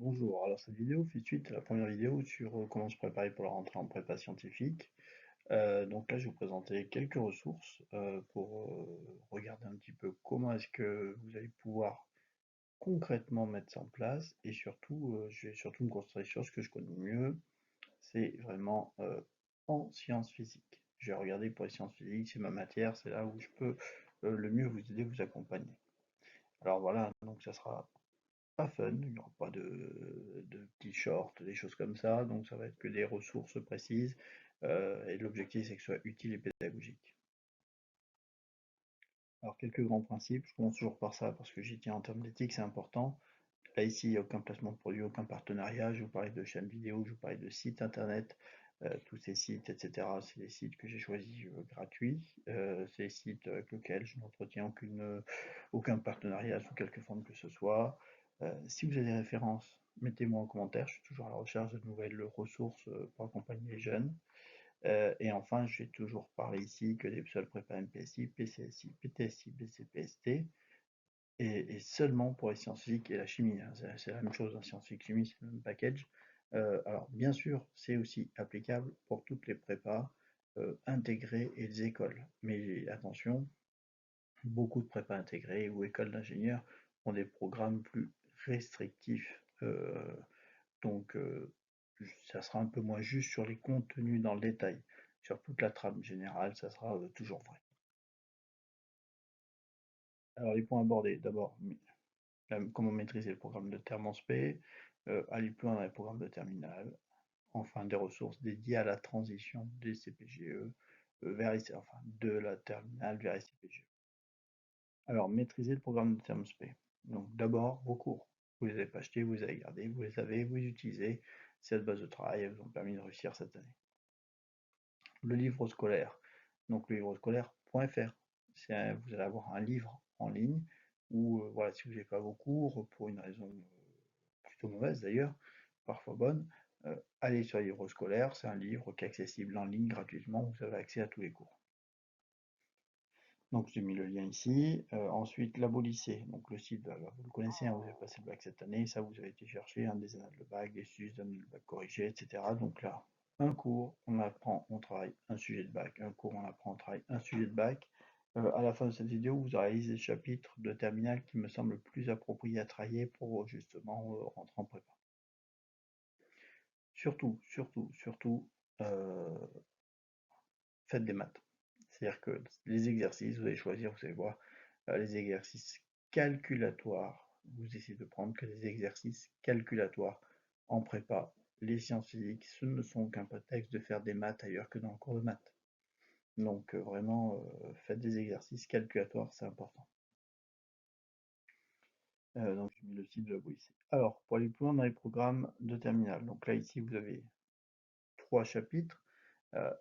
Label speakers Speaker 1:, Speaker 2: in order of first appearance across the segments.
Speaker 1: Bonjour, alors cette vidéo fait suite à la première vidéo sur comment se préparer pour la rentrée en prépa scientifique. Donc là, je vais vous présenter quelques ressources pour regarder un petit peu comment est-ce que vous allez pouvoir concrètement mettre ça en place et surtout, je vais surtout me concentrer sur ce que je connais mieux, c'est vraiment en sciences physiques. Je vais regarder pour les sciences physiques, c'est ma matière, c'est là où je peux le mieux vous aider, vous accompagner. Alors voilà, donc ça sera pas fun, il n'y aura pas de petits shorts, des choses comme ça, donc ça va être que des ressources précises, et l'objectif c'est que ce soit utile et pédagogique. Alors quelques grands principes, je commence toujours par ça parce que j'y tiens en termes d'éthique, c'est important. Là ici, il n'y a aucun placement de produit, aucun partenariat, je vous parlais de chaînes vidéo, je vous parlais de sites internet, tous ces sites, etc. C'est des sites que j'ai choisis gratuits, c'est des sites avec lesquels je n'entretiens aucun partenariat sous quelque forme que ce soit. Si vous avez des références, mettez-moi en commentaire, je suis toujours à la recherche de nouvelles ressources pour accompagner les jeunes. Et enfin, je vais toujours parler ici que des seuls prépa MPSI, PCSI, PTSI, BCPST, et seulement pour les sciences physiques et la chimie, hein. C'est la même chose, en scientifique chimie, c'est le même package. Alors, bien sûr, c'est aussi applicable pour toutes les prépas intégrées et les écoles. Mais attention, beaucoup de prépas intégrées ou écoles d'ingénieurs ont des programmes plus restrictifs. Donc, ça sera un peu moins juste sur les contenus dans le détail. Sur toute la trame générale, ça sera toujours vrai. Alors, les points abordés, d'abord, comment maîtriser le programme de terme en spé, aller plus loin dans les programmes de terminale, enfin des ressources dédiées à la transition des CPGE vers enfin, de la terminale vers les CPGE. Alors, maîtriser le programme de terme spé. Donc d'abord, vos cours. Vous les avez pas achetés, vous les avez gardés, vous les avez, vous les utilisez. Cette base de travail, elles vous ont permis de réussir cette année. Le livre scolaire. Donc le livre scolaire.fr. Vous allez avoir un livre en ligne où, voilà, si vous n'avez pas vos cours, pour une raison plutôt mauvaise d'ailleurs, parfois bonne, allez sur le livre scolaire, c'est un livre qui est accessible en ligne gratuitement, vous avez accès à tous les cours. Donc j'ai mis le lien ici. Ensuite, Labo Lycée, donc le site, vous le connaissez, hein, vous avez passé le bac cette année, ça vous avez été chercher un des annales de bac, des sujets d'annales de bac corrigés, etc. Donc là, un cours, on apprend, on travaille un sujet de bac, un cours, on apprend, on travaille un sujet de bac. À la fin de cette vidéo, vous aurez les chapitres de terminale qui me semblent plus appropriés à travailler pour justement rentrer en prépa. Surtout, surtout, surtout, euh, faites des maths. C'est-à-dire que les exercices, vous allez choisir, vous allez voir, les exercices calculatoires. Vous essayez de prendre que des exercices calculatoires en prépa. Les sciences physiques, ce ne sont qu'un prétexte de faire des maths ailleurs que dans le cours de maths. Donc vraiment, faites des exercices calculatoires, c'est important. Donc j'ai mis le site de la ici. Alors, pour aller plus loin dans les programmes de terminale, donc là ici vous avez 3 chapitres.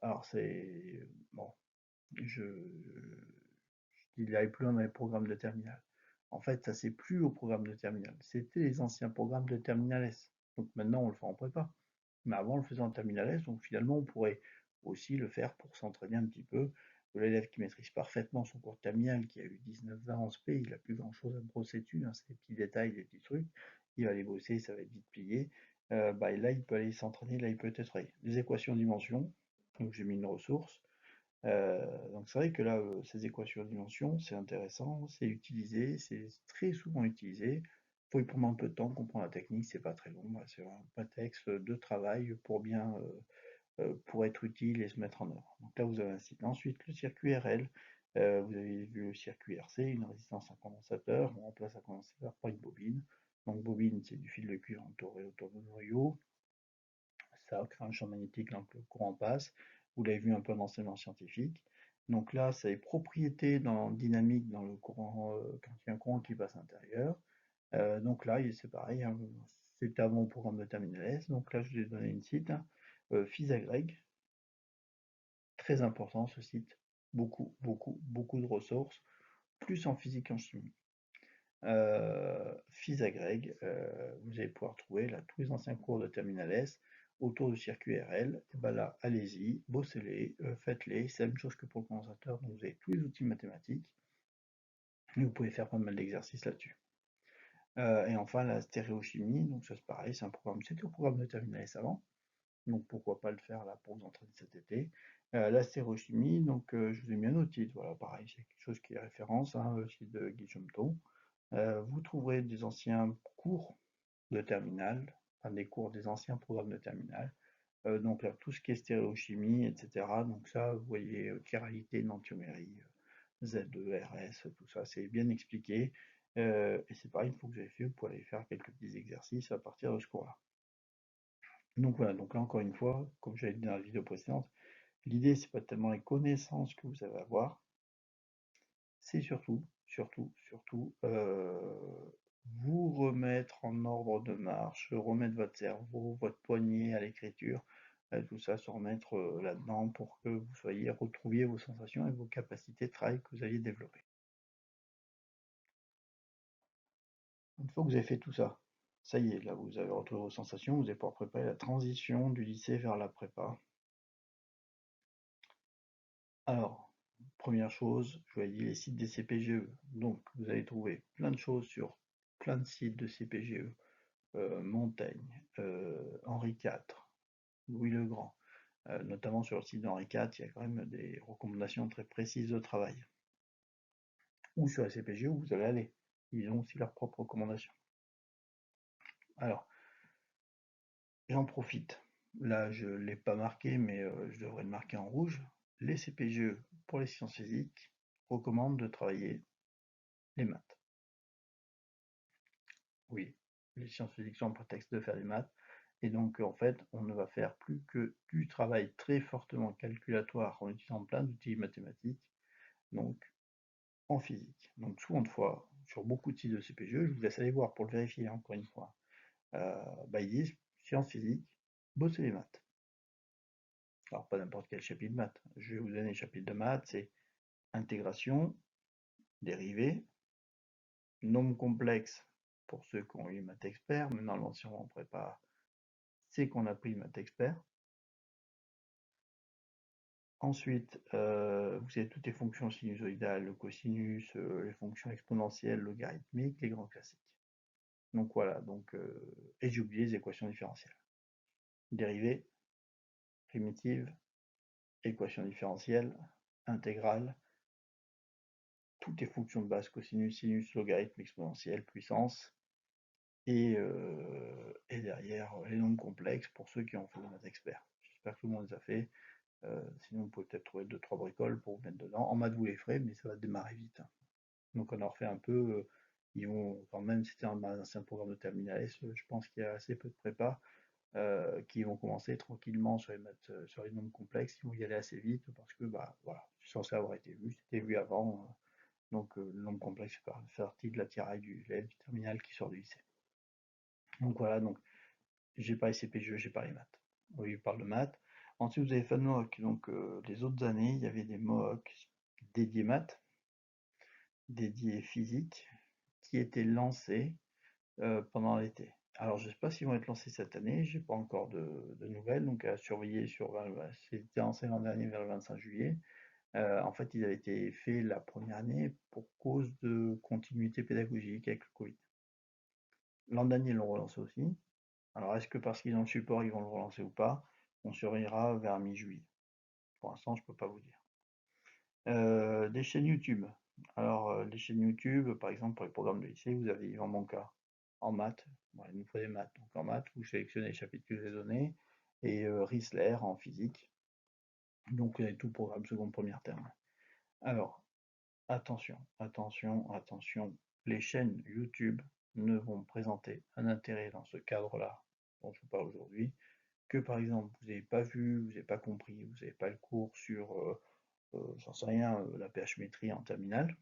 Speaker 1: Alors c'est bon, je il n'allait plus loin dans les programmes de terminale. En fait, ça c'est plus au programme de terminale. C'était les anciens programmes de terminale S. Donc maintenant, on le fait en prépa. Mais avant, on le faisait en terminale S. Donc finalement, on pourrait aussi le faire pour s'entraîner un petit peu. L'élève qui maîtrise parfaitement son cours de terminale, qui a eu 19 ans en SP, il n'a plus grand-chose à me brosser dessus, hein, c'est des petits détails, des petits trucs. Il va aller bosser, ça va être vite plié. Et là, il peut aller s'entraîner, là, il peut être les équations de dimension. Donc j'ai mis une ressource. Donc c'est vrai que là, ces équations de dimension, c'est intéressant, c'est utilisé, c'est très souvent utilisé. Il faut y prendre un peu de temps, comprendre la technique, c'est pas très long, voilà, c'est un prétexte de travail pour bien, pour être utile et se mettre en œuvre. Donc là, vous avez un site. Ensuite, le circuit RL, vous avez vu le circuit RC, une résistance à un condensateur, on remplace un condensateur par une bobine. Donc bobine, c'est du fil de cuivre entouré autour du noyau, ça crée un champ magnétique là que le courant passe. Vous l'avez vu un peu en enseignement scientifique. Donc là, ça a des propriétés dynamiques dans le courant, quand il y a un courant qui passe à l'intérieur. Donc là, c'est pareil, hein, c'était avant le programme de Terminal S. Donc là, je vous ai donné une site, hein, Physagreg. Très important ce site. Beaucoup, beaucoup, beaucoup de ressources, plus en physique qu'en chimie. Physagreg, vous allez pouvoir trouver là tous les anciens cours de Terminal S autour du circuit RL. Et ben là, allez-y, bossez-les, faites-les. C'est la même chose que pour le condensateur, donc vous avez tous les outils mathématiques et vous pouvez faire pas mal d'exercices là-dessus. Et enfin la stéréochimie, donc ça c'est pareil, c'était un programme de terminale S avant, donc pourquoi pas le faire là pour vous entraîner cet été. La stéréochimie, donc je vous ai mis un autre titre, voilà pareil, c'est quelque chose qui est référence, hein, le site de Guy Chomto. Vous trouverez des anciens cours de terminale, enfin des cours des anciens programmes de terminale. Donc là, tout ce qui est stéréochimie, etc. Donc ça, vous voyez, chiralité, nantiomérie, ZERS, tout ça, c'est bien expliqué. Et c'est pareil, une fois que vous avez fait, vous pouvez aller faire quelques petits exercices à partir de ce cours-là. Donc voilà, donc là encore une fois, comme j'avais dit dans la vidéo précédente, l'idée c'est pas tellement les connaissances que vous allez avoir, c'est surtout vous remettre en ordre de marche, remettre votre cerveau, votre poignet à l'écriture, tout ça, se remettre là-dedans pour que vous retrouviez vos sensations et vos capacités de travail que vous aviez développées. Une fois que vous avez fait tout ça, ça y est, là vous avez retrouvé vos sensations, vous allez pouvoir préparer la transition du lycée vers la prépa. Alors, première chose, je vous ai dit les sites des CPGE. Donc, vous allez trouver plein de choses sur plein de sites de CPGE. Montaigne, Henri IV, Louis le Grand. Notamment sur le site d'Henri IV, il y a quand même des recommandations très précises de travail. Ou sur la CPGE où vous allez aller. Ils ont aussi leurs propres recommandations. Alors, j'en profite. Là, je ne l'ai pas marqué, mais je devrais le marquer en rouge. Les CPGE pour les sciences physiques recommandent de travailler les maths. Oui, les sciences physiques sont un prétexte de faire des maths. Et donc, en fait, on ne va faire plus que du travail très fortement calculatoire en utilisant plein d'outils mathématiques, donc en physique. Donc, souvent de fois, sur beaucoup de sites de CPGE, je vous laisse aller voir pour le vérifier, encore une fois, ils disent sciences physiques, bossez les maths. Alors, pas n'importe quel chapitre de maths. Je vais vous donner les chapitres de maths, c'est intégration, dérivée, nombres complexes pour ceux qui ont eu maths expert, mais normalement, si on en prépa, c'est qu'on a pris maths expert. Ensuite, vous avez toutes les fonctions sinusoïdales, le cosinus, les fonctions exponentielles, logarithmiques, les grands classiques. Donc voilà, et j'ai oublié les équations différentielles. Dérivées, primitives, équations différentielles, intégrales, toutes les fonctions de base, cosinus, sinus, logarithme, exponentielle, puissance, et derrière les nombres complexes pour ceux qui ont fait des maths experts. J'espère que tout le monde les a fait. Sinon, vous pouvez peut-être trouver 2-3 bricoles pour vous mettre dedans. En maths, vous les ferez, mais ça va démarrer vite, hein. Donc, on en refait un peu. Ils vont, quand même, c'était un ancien programme de terminale S, je pense qu'il y a assez peu de prépa qui vont commencer tranquillement sur les maths, sur les nombres complexes. Ils vont y aller assez vite parce que, voilà, c'est censé avoir été vu, c'était vu avant. Le nombre complexe fait partie de l'attirail du l'élève du terminal qui sort du lycée. Donc voilà, donc j'ai pas les CPGE, j'ai pas les maths. Oui, je parle de maths. Ensuite, vous avez fait FunMoOc. Donc, les autres années, il y avait des MOOC dédiés maths, dédiés physique, qui étaient lancés pendant l'été. Alors, je ne sais pas s'ils vont être lancés cette année, j'ai pas encore de nouvelles, donc à surveiller c'était lancé l'an dernier vers le 25 juillet. En fait, ils avaient été faits la première année pour cause de continuité pédagogique avec le Covid. L'an dernier, ils l'ont relancé aussi. Alors, est-ce que parce qu'ils ont le support, ils vont le relancer ou pas? On surveillera vers mi-juillet. Pour l'instant, je ne peux pas vous dire. Des chaînes YouTube. Alors, les chaînes YouTube, par exemple, pour les programmes de lycée, vous avez Yvan Monca en maths. Bon, il nous faut des maths. Donc, en maths, vous sélectionnez les chapitres que je vous ai donnés. Et Riesler en physique. Donc, vous avez tout programme seconde, première terme. Alors, attention, attention, attention. Les chaînes YouTube ne vont présenter un intérêt dans ce cadre-là dont je vous parle aujourd'hui que, par exemple, vous n'avez pas vu, vous n'avez pas compris, vous n'avez pas le cours sur j'en sais rien, la pH-métrie en terminale,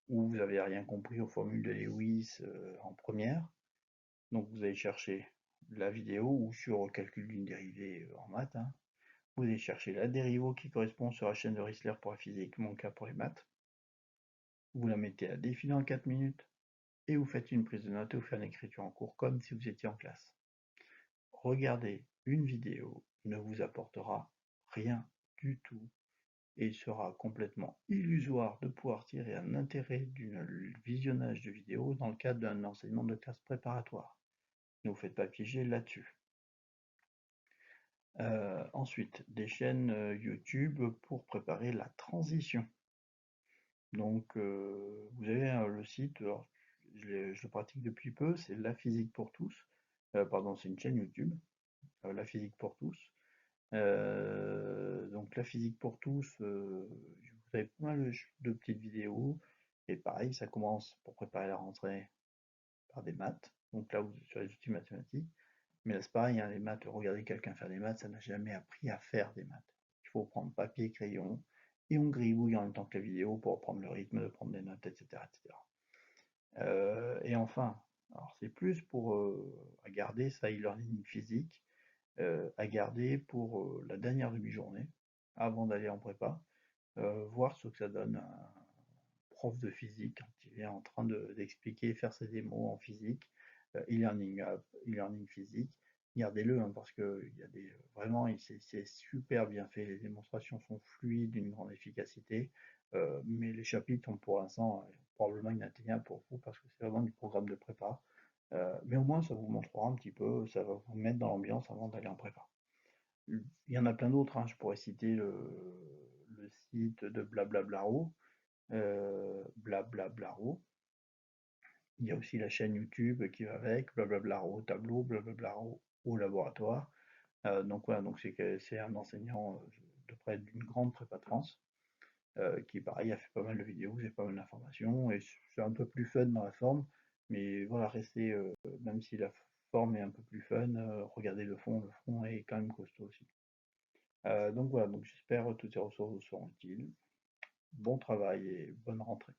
Speaker 1: ou vous n'avez rien compris aux formules de Lewis en première. Donc vous allez chercher la vidéo ou sur le calcul d'une dérivée en maths, hein. Vous allez chercher la dérivée qui correspond sur la chaîne de Riesler pour la physique, mon cas pour les maths. Vous la mettez à défiler en 4 minutes et vous faites une prise de notes et vous faites une écriture en cours comme si vous étiez en classe. Regarder une vidéo ne vous apportera rien du tout. et il sera complètement illusoire de pouvoir tirer un intérêt du visionnage de vidéos dans le cadre d'un enseignement de classe préparatoire. Ne vous faites pas piéger là-dessus. Ensuite, des chaînes YouTube pour préparer la transition. Donc, vous avez le site, alors, je le pratique depuis peu, c'est La Physique pour tous. Pardon, c'est une chaîne YouTube, La Physique pour tous. Donc, La Physique pour tous, vous avez pas mal de petites vidéos. Et pareil, ça commence pour préparer la rentrée par des maths. Donc là, vous êtes sur les outils mathématiques. Mais là, c'est pareil, hein, les maths, regardez quelqu'un faire des maths, ça n'a jamais appris à faire des maths. Il faut prendre papier et crayon, et on gribouille en même temps que la vidéo pour prendre le rythme, de prendre des notes, etc. etc. Et enfin, alors c'est plus pour à garder ça e-learning physique, à garder pour la dernière demi-journée, avant d'aller en prépa, voir ce que ça donne un prof de physique quand il est en train d'expliquer, faire ses démos en physique, e-learning e-learning physique. Gardez-le hein, parce que il y a des vraiment c'est super bien fait, les démonstrations sont fluides, d'une grande efficacité, mais les chapitres sont pour l'instant probablement inatteignables pour vous parce que c'est vraiment du programme de prépa. Mais au moins ça vous montrera un petit peu, ça va vous mettre dans l'ambiance avant d'aller en prépa. Il y en a plein d'autres, hein. Je pourrais citer le site de Blablablaro, Blablablaro. Il y a aussi la chaîne YouTube qui va avec, Blablablaro au tableau, Blablablaro au laboratoire. Donc voilà, donc c'est un enseignant de près d'une grande prépa trans, qui pareil a fait pas mal de vidéos, j'ai pas mal d'informations, et c'est un peu plus fun dans la forme, mais voilà, restez, même si la forme est un peu plus fun, regardez le fond est quand même costaud aussi. Donc voilà, donc j'espère que toutes ces ressources vous seront utiles. Bon travail et bonne rentrée.